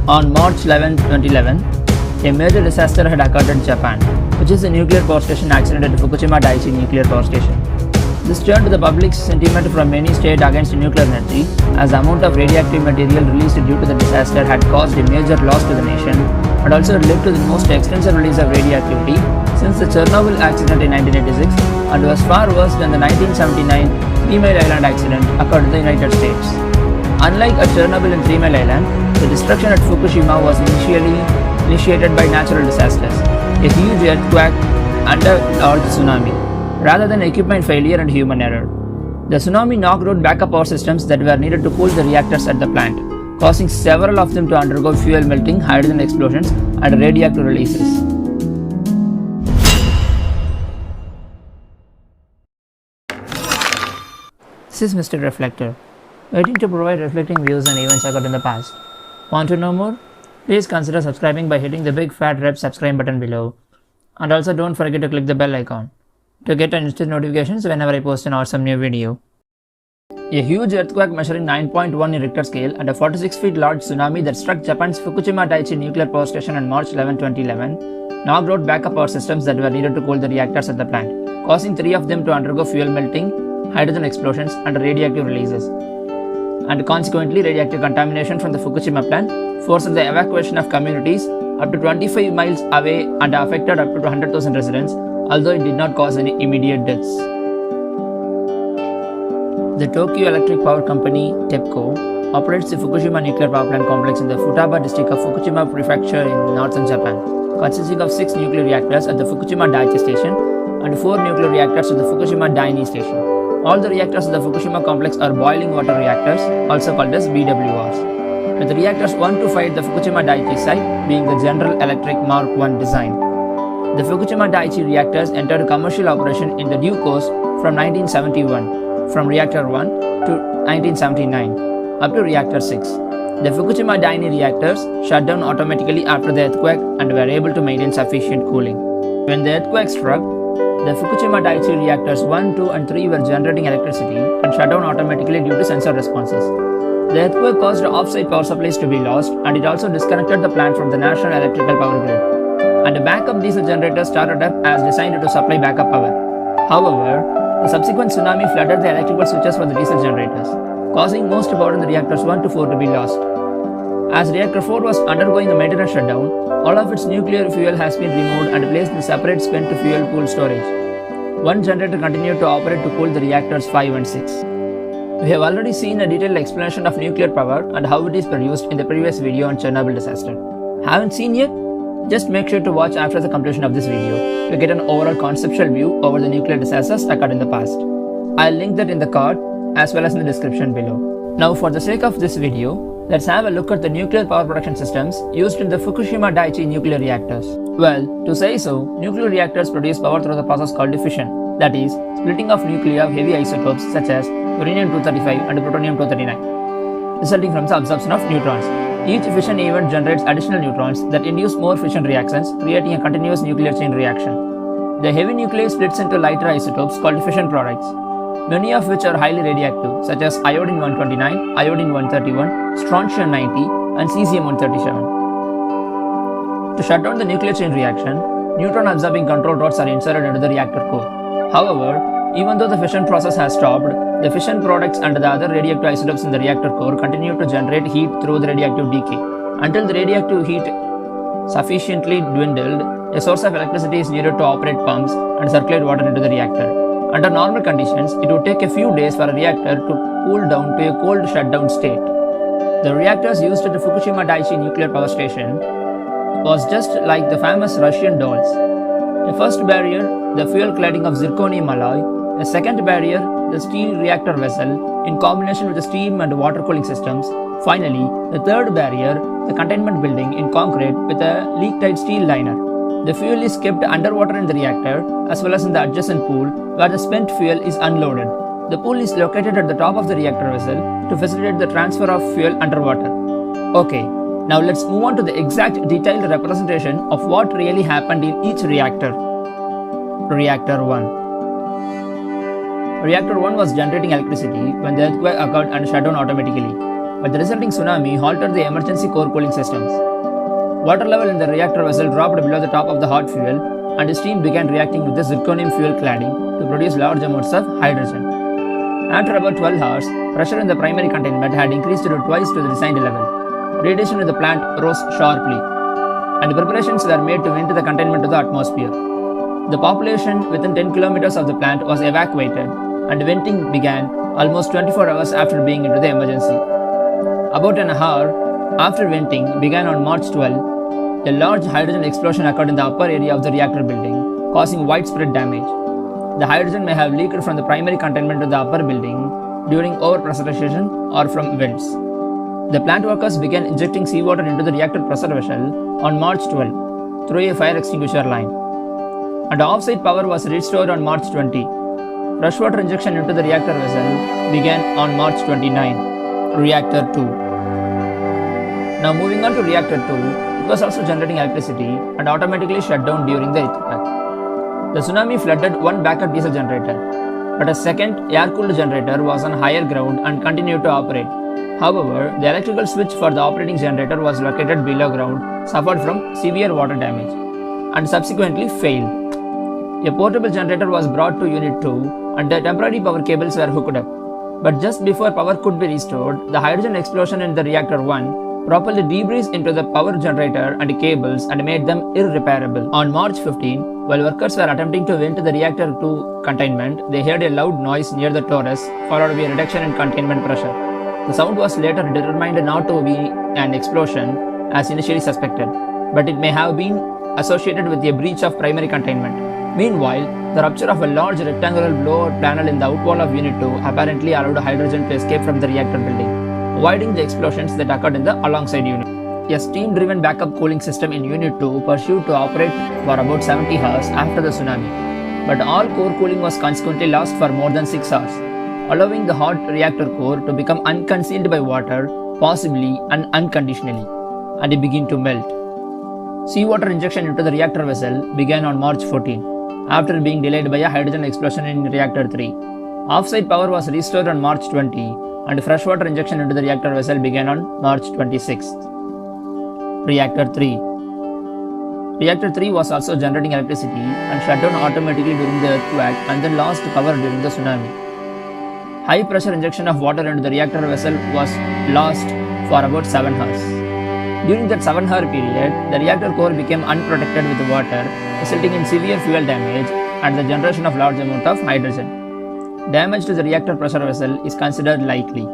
On March 11, 2011, a major disaster had occurred in Japan, which is the nuclear power station accident at Fukushima Daiichi nuclear power station. This turned the public's sentiment from many states against nuclear energy, as the amount of radioactive material released due to the disaster had caused a major loss to the nation and also led to the most extensive release of radioactivity since the Chernobyl accident in 1986 and was far worse than the 1979 Three Mile Island accident occurred in the United States. Unlike at Chernobyl and Three Mile Island, the destruction at Fukushima was initiated by natural disasters, a huge earthquake and a large tsunami, rather than equipment failure and human error. The tsunami knocked out backup power systems that were needed to cool the reactors at the plant, causing several of them to undergo fuel melting, hydrogen explosions, and radioactive releases. This is Mr. Reflector, waiting to provide reflecting views on events occurred in the past. Want to know more? Please consider subscribing by hitting the big fat red subscribe button below. And also don't forget to click the bell icon to get instant notifications whenever I post an awesome new video. A huge earthquake measuring 9.1 in Richter scale and a 46 feet large tsunami that struck Japan's Fukushima Daiichi nuclear power station on March 11, 2011 knocked out backup power systems that were needed to cool the reactors at the plant, causing 3 of them to undergo fuel melting, hydrogen explosions, and radioactive releases. And consequently, radioactive contamination from the Fukushima plant forced the evacuation of communities up to 25 miles away and affected up to 100,000 residents, although it did not cause any immediate deaths. The Tokyo Electric Power Company (TEPCO) operates the Fukushima nuclear power plant complex in the Futaba district of Fukushima Prefecture in northern Japan, consisting of 6 nuclear reactors at the Fukushima Daiichi station and 4 nuclear reactors at the Fukushima Daini station. All the reactors at the Fukushima complex are boiling water reactors, also called as BWRs, with the reactors 1 to 5 at the Fukushima Daiichi site being the General Electric Mark I design. The Fukushima Daiichi reactors entered commercial operation in the due course from 1971, from Reactor 1 to 1979, up to Reactor 6. The Fukushima Daini reactors shut down automatically after the earthquake and were able to maintain sufficient cooling. When the earthquake struck, the Fukushima Daiichi reactors 1, 2 and 3 were generating electricity and shut down automatically due to sensor responses. The earthquake caused off-site power supplies to be lost and it also disconnected the plant from the national electrical power grid. And a backup diesel generator started up as designed to supply backup power. However, the subsequent tsunami flooded the electrical switches for the diesel generators, causing most power in the reactors 1 to 4 to be lost. As reactor 4 was undergoing a maintenance shutdown, all of its nuclear fuel has been removed and placed in separate spent fuel pool storage. One generator continued to operate to cool the reactors 5 and 6. We have already seen a detailed explanation of nuclear power and how it is produced in the previous video on Chernobyl disaster. Haven't seen yet? Just make sure to watch after the completion of this video to get an overall conceptual view over the nuclear disasters occurred in the past. I'll link that in the card as well as in the description below. Now for the sake of this video, let's have a look at the nuclear power production systems used in the Fukushima Daiichi nuclear reactors. Well, to say so, nuclear reactors produce power through the process called fission, that is, splitting of nuclei of heavy isotopes such as uranium-235 and plutonium-239, resulting from the absorption of neutrons. Each fission event generates additional neutrons that induce more fission reactions, creating a continuous nuclear chain reaction. The heavy nuclei splits into lighter isotopes called fission products, many of which are highly radioactive, such as iodine-129, iodine-131, strontium-90, and cesium-137. To shut down the nuclear chain reaction, neutron-absorbing control rods are inserted into the reactor core. However, even though the fission process has stopped, the fission products and the other radioactive isotopes in the reactor core continue to generate heat through the radioactive decay. Until the radioactive heat sufficiently dwindled, a source of electricity is needed to operate pumps and circulate water into the reactor. Under normal conditions, it would take a few days for a reactor to cool down to a cold shutdown state. The reactors used at the Fukushima Daiichi nuclear power station was just like the famous Russian dolls. A first barrier, the fuel cladding of zirconium alloy. A second barrier, the steel reactor vessel, in combination with the steam and water cooling systems. Finally, the third barrier, the containment building in concrete with a leak-tight steel liner. The fuel is kept underwater in the reactor as well as in the adjacent pool where the spent fuel is unloaded. The pool is located at the top of the reactor vessel to facilitate the transfer of fuel underwater. Okay, now let's move on to the exact detailed representation of what really happened in each reactor. Reactor 1. Reactor 1 was generating electricity when the earthquake occurred and shut down automatically. but the resulting tsunami halted the emergency core cooling systems. Water level in the reactor vessel dropped below the top of the hot fuel, and the steam began reacting with the zirconium fuel cladding to produce large amounts of hydrogen. After about 12 hours, pressure in the primary containment had increased to twice to the designed level. Radiation in the plant rose sharply, and preparations were made to vent the containment to the atmosphere. The population within 10 kilometers of the plant was evacuated, and venting began almost 24 hours after being into the emergency. About an hour after venting began on March 12, a large hydrogen explosion occurred in the upper area of the reactor building, causing widespread damage. The hydrogen may have leaked from the primary containment to the upper building during overpressurization or from vents. The plant workers began injecting seawater into the reactor pressure vessel on March 12 through a fire extinguisher line. And off-site power was restored on March 20. Freshwater injection into the reactor vessel began on March 29. Reactor 2. Now moving on to Reactor 2, it was also generating electricity and automatically shut down during the earthquake. The tsunami flooded one backup diesel generator, but a second air-cooled generator was on higher ground and continued to operate. However, the electrical switch for the operating generator was located below ground, suffered from severe water damage, and subsequently failed. A portable generator was brought to Unit 2 and the temporary power cables were hooked up. But just before power could be restored, the hydrogen explosion in the Reactor 1 propelled debris into the power generator and cables and made them irreparable. On March 15, while workers were attempting to vent the Reactor 2 containment, they heard a loud noise near the torus, followed by a reduction in containment pressure. The sound was later determined not to be an explosion as initially suspected, but it may have been associated with a breach of primary containment. Meanwhile, the rupture of a large rectangular blowout panel in the outwall of Unit 2 apparently allowed hydrogen to escape from the reactor building, avoiding the explosions that occurred in the alongside unit. A steam-driven backup cooling system in Unit 2 pursued to operate for about 70 hours after the tsunami, but all core cooling was consequently lost for more than 6 hours, allowing the hot reactor core to become unconcealed by water, possibly and unconditionally, and it began to melt. Seawater injection into the reactor vessel began on March 14, after being delayed by a hydrogen explosion in Reactor 3. Off-site power was restored on March 20, and freshwater injection into the reactor vessel began on March 26. Reactor 3. Reactor 3 was also generating electricity and shut down automatically during the earthquake and then lost power during the tsunami. High pressure injection of water into the reactor vessel was lost for about 7 hours. During that 7-hour period, the reactor core became unprotected with water, resulting in severe fuel damage and the generation of large amount of hydrogen. Damage to the reactor pressure vessel is considered likely.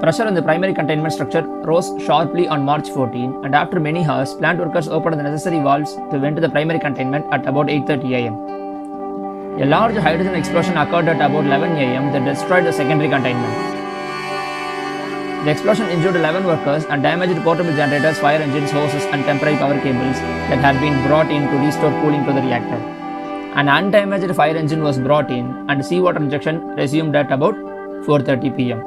Pressure in the primary containment structure rose sharply on March 14, and after many hours, plant workers opened the necessary valves to vent the primary containment at about 8:30 am. A large hydrogen explosion occurred at about 11 am that destroyed the secondary containment. The explosion injured 11 workers and damaged portable generators, fire engines, hoses, and temporary power cables that had been brought in to restore cooling to the reactor. An undamaged fire engine was brought in, and seawater injection resumed at about 4:30 pm.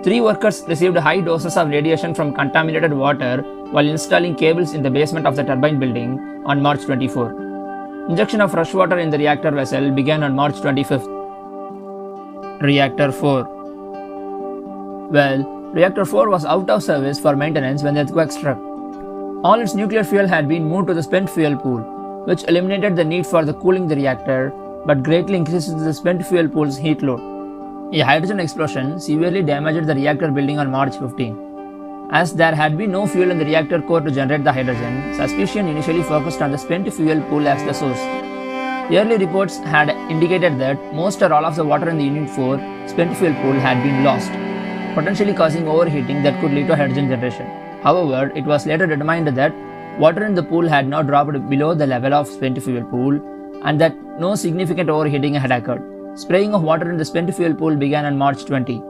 3 workers received high doses of radiation from contaminated water while installing cables in the basement of the turbine building on March 24. Injection of fresh water in the reactor vessel began on March 25th. Reactor 4. Well, Reactor 4 was out of service for maintenance when the earthquake struck. All its nuclear fuel had been moved to the spent fuel pool, which eliminated the need for the cooling the reactor, but greatly increases the spent fuel pool's heat load. A hydrogen explosion severely damaged the reactor building on March 15. As there had been no fuel in the reactor core to generate the hydrogen, suspicion initially focused on the spent fuel pool as the source. Early reports had indicated that most or all of the water in the Unit 4 spent fuel pool had been lost, potentially causing overheating that could lead to hydrogen generation. However, it was later determined that water in the pool had not dropped below the level of spent fuel pool and that no significant overheating had occurred. Spraying of water in the spent fuel pool began on March 20.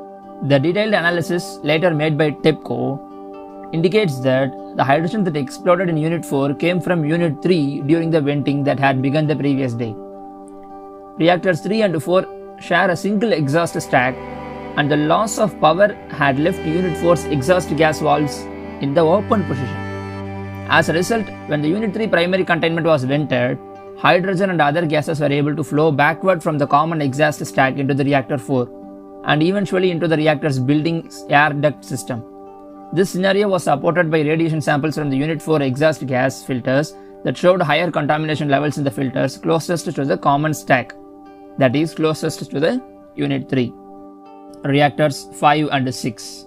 The detailed analysis later made by TEPCO indicates that the hydrogen that exploded in Unit 4 came from Unit 3 during the venting that had begun the previous day. Reactors 3 and 4 share a single exhaust stack, and the loss of power had left Unit 4's exhaust gas valves in the open position. As a result, when the Unit 3 primary containment was vented, hydrogen and other gases were able to flow backward from the common exhaust stack into the Reactor 4. and eventually into the reactor's building's air duct system. This scenario was supported by radiation samples from the Unit 4 exhaust gas filters that showed higher contamination levels in the filters closest to the common stack, that is, closest to the Unit 3. Reactors 5 and 6.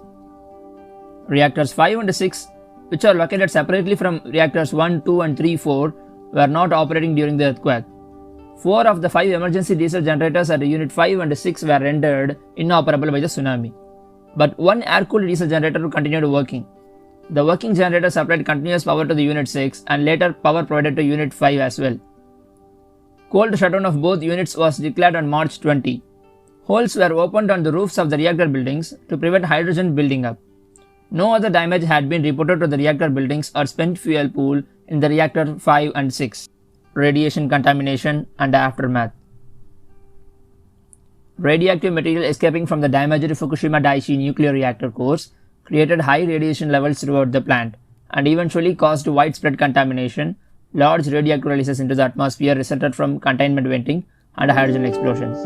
Reactors 5 and 6, which are located separately from reactors 1, 2 and 3, 4, were not operating during the earthquake. 4 of the 5 emergency diesel generators at Unit 5 and 6 were rendered inoperable by the tsunami. But one air-cooled diesel generator continued working. The working generator supplied continuous power to the Unit 6 and later power provided to Unit 5 as well. Cold shutdown of both units was declared on March 20. Holes were opened on the roofs of the reactor buildings to prevent hydrogen building up. No other damage had been reported to the reactor buildings or spent fuel pool in the reactor 5 and 6. Radiation contamination and aftermath. Radioactive material escaping from the damaged Fukushima Daiichi nuclear reactor cores created high radiation levels throughout the plant and eventually caused widespread contamination. Large radioactive releases into the atmosphere resulted from containment venting and hydrogen explosions.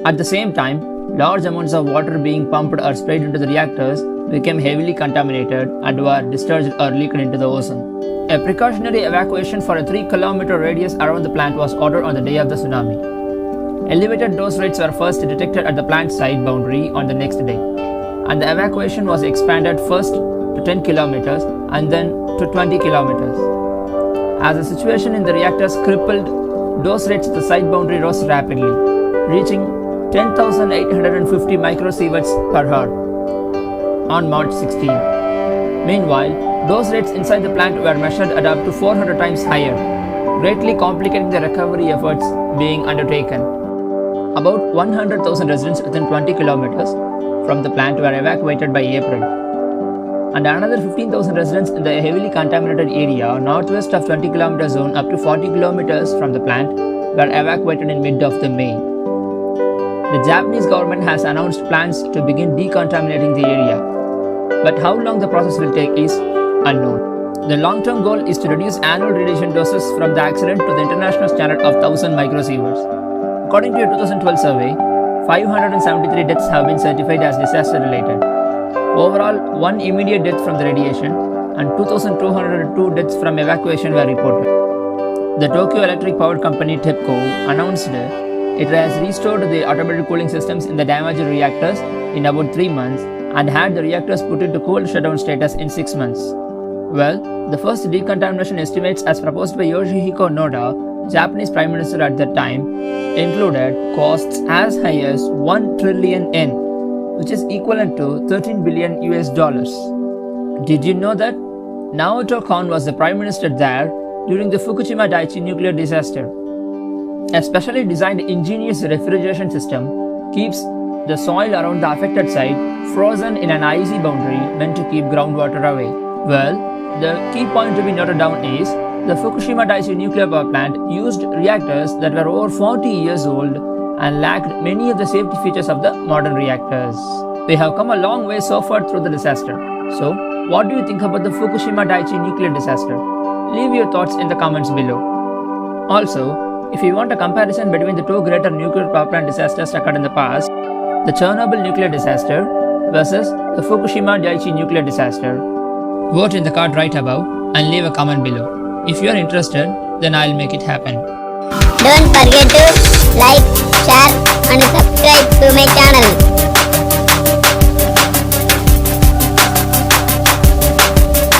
At the same time, large amounts of water being pumped or sprayed into the reactors became heavily contaminated and were discharged or leaked into the ozone. A precautionary evacuation for a 3-kilometer radius around the plant was ordered on the day of the tsunami. Elevated dose rates were first detected at the plant site boundary on the next day, and the evacuation was expanded first to 10 kilometers and then to 20 kilometers. As the situation in the reactors crippled, dose rates at the site boundary rose rapidly, reaching 10,850 microsieverts per hour on March 16. Meanwhile, dose rates inside the plant were measured at up to 400 times higher, greatly complicating the recovery efforts being undertaken. About 100,000 residents within 20 kilometers from the plant were evacuated by April, and another 15,000 residents in the heavily contaminated area northwest of 20 km zone up to 40 kilometers from the plant were evacuated in mid of the May. The Japanese government has announced plans to begin decontaminating the area, but how long the process will take is unknown. The long-term goal is to reduce annual radiation doses from the accident to the international standard of 1000 microsieverts. According to a 2012 survey, 573 deaths have been certified as disaster-related. Overall, 1 immediate death from the radiation and 2,202 deaths from evacuation were reported. The Tokyo Electric Power Company TEPCO announced it has restored the automated cooling systems in the damaged reactors in about 3 months and had the reactors put into cold shutdown status in 6 months. Well, the first decontamination estimates as proposed by Yoshihiko Noda, Japanese Prime Minister at that time, included costs as high as 1 trillion yen, which is equivalent to 13 billion US dollars. Did you know that? Naoto Kon was the Prime Minister there during the Fukushima Daiichi nuclear disaster. A specially designed ingenious refrigeration system keeps the soil around the affected site frozen in an icy boundary meant to keep groundwater away. Well, the key point to be noted down is the Fukushima Daiichi nuclear power plant used reactors that were over 40 years old and lacked many of the safety features of the modern reactors. We have come a long way so far through the disaster. So, what do you think about the Fukushima Daiichi nuclear disaster? Leave your thoughts in the comments below. Also, if you want a comparison between the two greater nuclear power plant disasters occurred in the past, the Chernobyl nuclear disaster versus the Fukushima Daiichi nuclear disaster, vote in the card right above and leave a comment below. If you are interested, then I'll make it happen. Don't forget to like, share and subscribe to my channel.